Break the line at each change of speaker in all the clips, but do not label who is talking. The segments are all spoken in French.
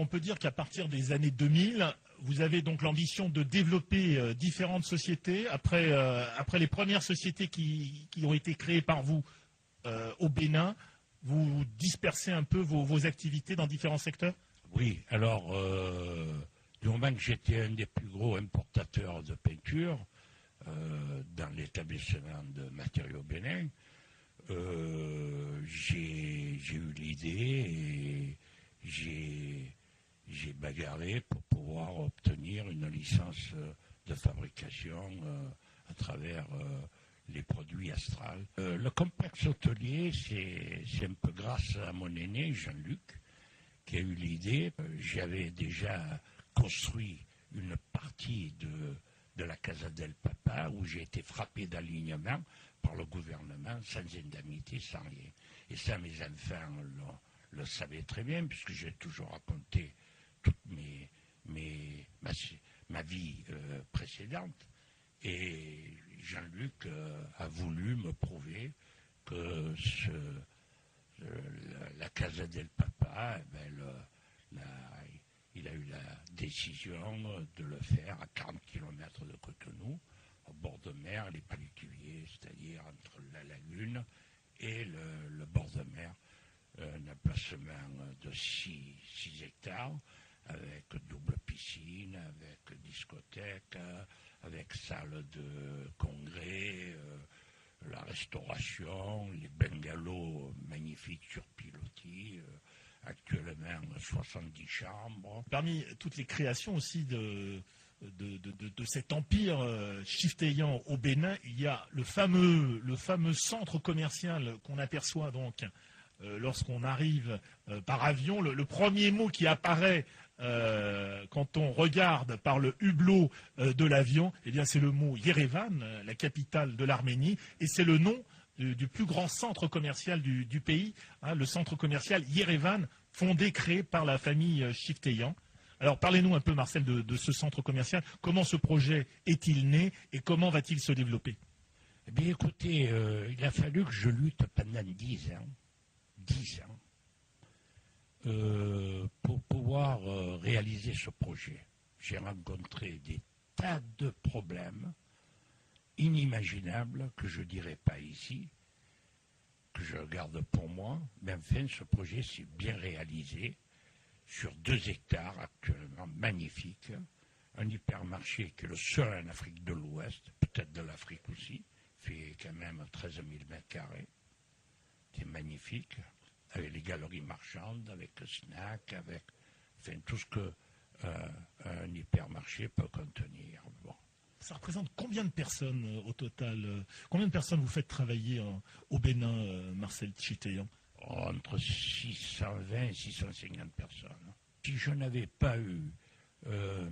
on peut dire qu'à partir des années 2000, vous avez donc l'ambition de développer différentes sociétés. Après les premières sociétés qui ont été créées par vous au Bénin, vous dispersez un peu vos activités dans différents secteurs?
Oui, alors, du moment que j'étais un des plus gros importateurs de peinture dans l'établissement de matériaux Bénin, j'ai eu l'idée et j'ai bagarré pour pouvoir obtenir une licence de fabrication à travers les produits Astral. Le complexe hôtelier, c'est un peu grâce à mon aîné, Jean-Luc, qui a eu l'idée. J'avais déjà construit une partie de la Casa del Papa où j'ai été frappé d'alignement par le gouvernement, sans indemnité, sans rien. Et ça, mes enfants le savaient très bien, puisque j'ai toujours raconté toute ma vie précédente. Et Jean-Luc a voulu me prouver que la Casa del Papa, il a eu la décision de le faire à 40 km de Cotonou, au bord de mer, les palétuviers, c'est-à-dire entre la lagune et le bord de mer. Un emplacement de 6 hectares, avec double piscine, avec discothèque, avec salle de congrès, la restauration, les bungalows magnifiques sur pilotis, actuellement 70 chambres.
Parmi toutes les créations aussi de cet empire chiftéyan au Bénin, il y a le fameux centre commercial qu'on aperçoit donc lorsqu'on arrive par avion. Le premier mot qui apparaît quand on regarde par le hublot de l'avion, eh bien c'est le mot Yerevan, la capitale de l'Arménie, et c'est le nom du plus grand centre commercial du pays, hein, le centre commercial Yerevan, créé par la famille Chiftéyan. Alors parlez-nous un peu, Marcel, de ce centre commercial. Comment ce projet est-il né et comment va-t-il se développer?
Eh bien écoutez, il a fallu que je lutte pendant 10 ans, pour pouvoir réaliser ce projet. J'ai rencontré des tas de problèmes inimaginables que je ne dirai pas ici, que je garde pour moi, mais enfin ce projet s'est bien réalisé sur 2 hectares actuellement, magnifique, un hypermarché qui est le seul en Afrique de l'Ouest, peut-être de l'Afrique aussi, fait quand même 13 000 mètres carrés, c'est magnifique, avec les galeries marchandes, avec le snack, avec enfin, tout ce qu'un hypermarché peut contenir. Bon.
Ça représente combien de personnes au total? Combien de personnes vous faites travailler au Bénin, Marcel Chiftéyan?
Entre 620 et 650 personnes. Si je n'avais pas eu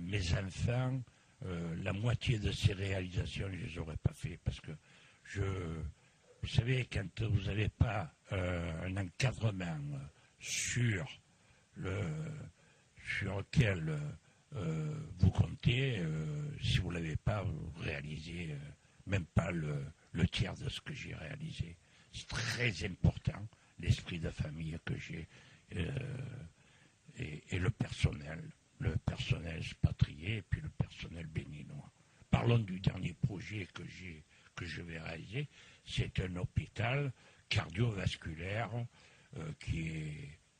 mes enfants, la moitié de ces réalisations, je ne les aurais pas fait. Parce que vous savez, quand vous n'avez pas un encadrement sur lequel vous comptez, si vous ne l'avez pas, vous réalisez même pas le tiers de ce que j'ai réalisé. C'est très important, l'esprit de famille que j'ai et le personnel expatrié et puis le personnel béninois. Parlons du dernier projet que je vais réaliser. C'est un hôpital cardiovasculaire qui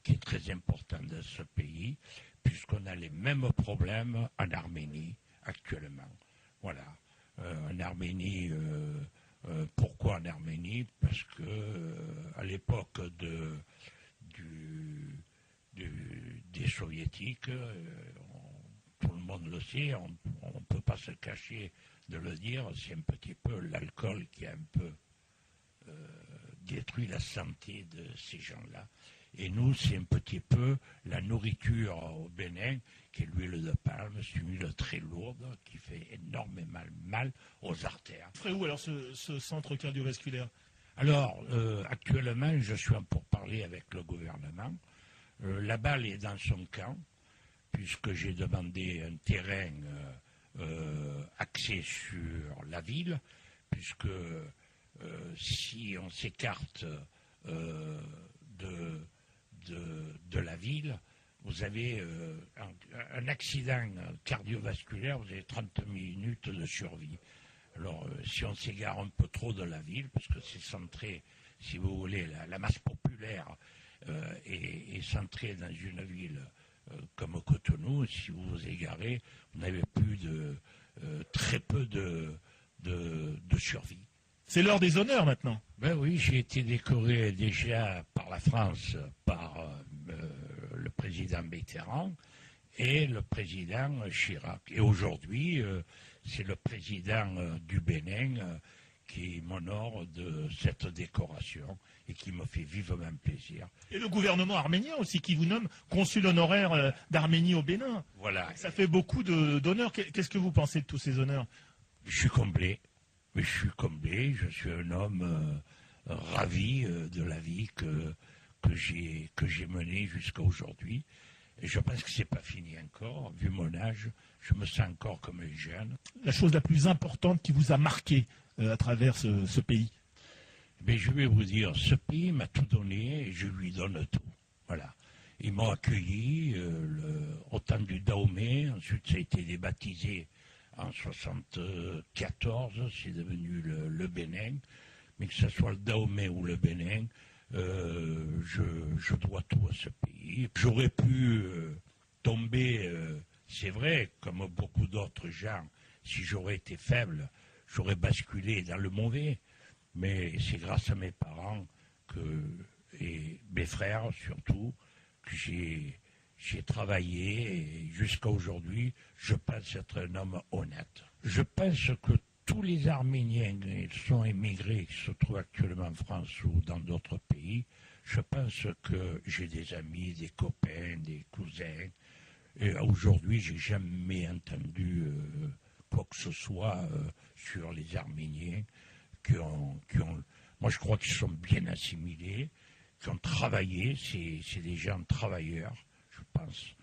est très important dans ce pays, puisqu'on a les mêmes problèmes en Arménie actuellement. Voilà. En Arménie, pourquoi en Arménie? Parce que à l'époque des soviétiques, tout le monde le sait, on ne peut pas se cacher de le dire, c'est un petit peu l'alcool qui a un peu détruit la santé de ces gens-là. Et nous, c'est un petit peu la nourriture au Bénin, qui est l'huile de palme, c'est une huile très lourde, qui fait énormément mal aux artères.
Vous ferez où alors ce centre cardiovasculaire?
Alors, actuellement, je suis en pourparlers avec le gouvernement. La balle est dans son camp, puisque j'ai demandé un terrain axé sur la ville, puisque si on s'écarte de la ville, vous avez un accident cardiovasculaire, vous avez 30 minutes de survie. Alors, si on s'égare un peu trop de la ville, parce que c'est centré, si vous voulez, la masse populaire est centrée dans une ville comme Cotonou, si vous vous égarez, vous n'avez plus très peu de survie.
C'est l'heure des honneurs maintenant.
Ben oui, j'ai été décoré déjà par la France, par le président Mitterrand et le président Chirac. Et aujourd'hui, c'est le président du Bénin qui m'honore de cette décoration et qui me fait vivement plaisir.
Et le gouvernement arménien aussi qui vous nomme consul honoraire d'Arménie au Bénin.
Voilà.
Ça fait beaucoup d'honneurs. Qu'est-ce que vous pensez de tous ces honneurs?
Je suis comblé. Je suis un homme ravi de la vie que j'ai menée jusqu'à aujourd'hui. Et je pense que c'est pas fini encore. Vu mon âge, je me sens encore comme un jeune.
La chose la plus importante qui vous a marqué à travers ce pays?
Mais je vais vous dire, ce pays m'a tout donné et je lui donne tout. Voilà. Ils m'ont accueilli au temps du Dahomey. Ensuite, ça a été débaptisé en 1974. C'est devenu le Bénin. Mais que ce soit le Dahomey ou le Bénin, je dois tout à ce pays. J'aurais pu tomber, c'est vrai, comme beaucoup d'autres gens, si j'aurais été faible, j'aurais basculé dans le mauvais. Mais c'est grâce à mes parents et mes frères surtout que j'ai travaillé et jusqu'à aujourd'hui, je pense être un homme honnête. Je pense que tous les Arméniens qui sont émigrés, qui se trouvent actuellement en France ou dans d'autres pays, je pense que j'ai des amis, des copains, des cousins. Et aujourd'hui, j'ai jamais entendu quoi que ce soit sur les Arméniens qui ont, moi je crois qu'ils sont bien assimilés, qui ont travaillé, c'est des gens travailleurs, je pense.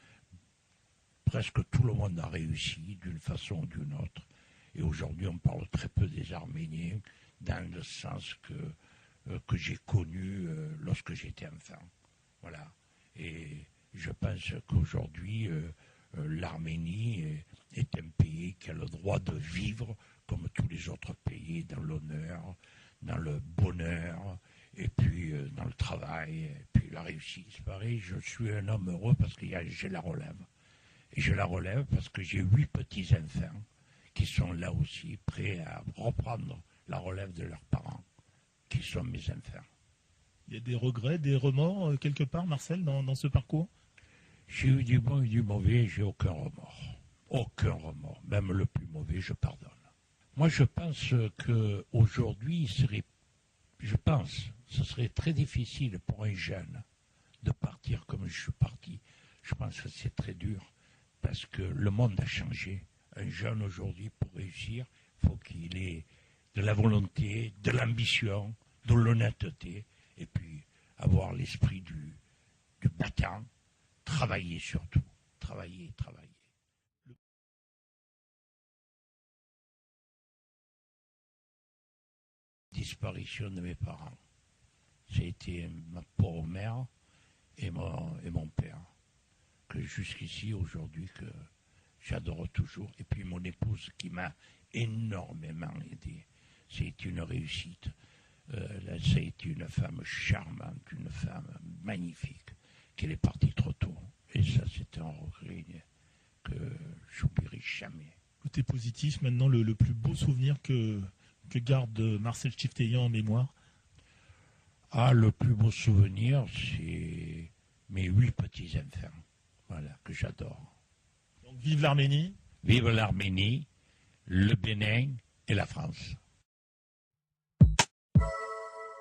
Presque tout le monde a réussi d'une façon ou d'une autre. Et aujourd'hui, on parle très peu des Arméniens dans le sens que j'ai connu lorsque j'étais enfant. Voilà. Et je pense qu'aujourd'hui, l'Arménie est un pays qui a le droit de vivre comme tous les autres pays, dans l'honneur, dans le bonheur, et puis dans le travail, et puis la réussite. C'est pareil, je suis un homme heureux parce que j'ai la relève. Et je la relève parce que j'ai 8 petits-enfants qui sont là aussi, prêts à reprendre la relève de leurs parents, qui sont mes enfants.
Il y a des regrets, des remords quelque part, Marcel, dans ce parcours?
J'ai eu du bon et du mauvais, j'ai aucun remords. Aucun remords. Même le plus mauvais, je pardonne. Moi, je pense qu'aujourd'hui, ce serait très difficile pour un jeune de partir comme je suis parti. Je pense que c'est très dur parce que le monde a changé. Un jeune aujourd'hui, pour réussir, il faut qu'il ait de la volonté, de l'ambition, de l'honnêteté, et puis avoir l'esprit du battant, travailler surtout, travailler. Disparition de mes parents. C'était ma pauvre mère et mon père, que jusqu'ici, aujourd'hui, que j'adore toujours. Et puis mon épouse qui m'a énormément aidé. C'est une réussite. Ça a été une femme charmante, une femme magnifique, qu'elle est partie trop tôt. Et ça, c'est un regret que j'oublierai jamais.
Côté positif, maintenant, le plus beau souvenir que garde Marcel Chifteyan en mémoire?
Ah, le plus beau souvenir, c'est mes 8 petits-enfants, voilà, que j'adore.
Donc, vive l'Arménie.
Vive l'Arménie, le Bénin et la France.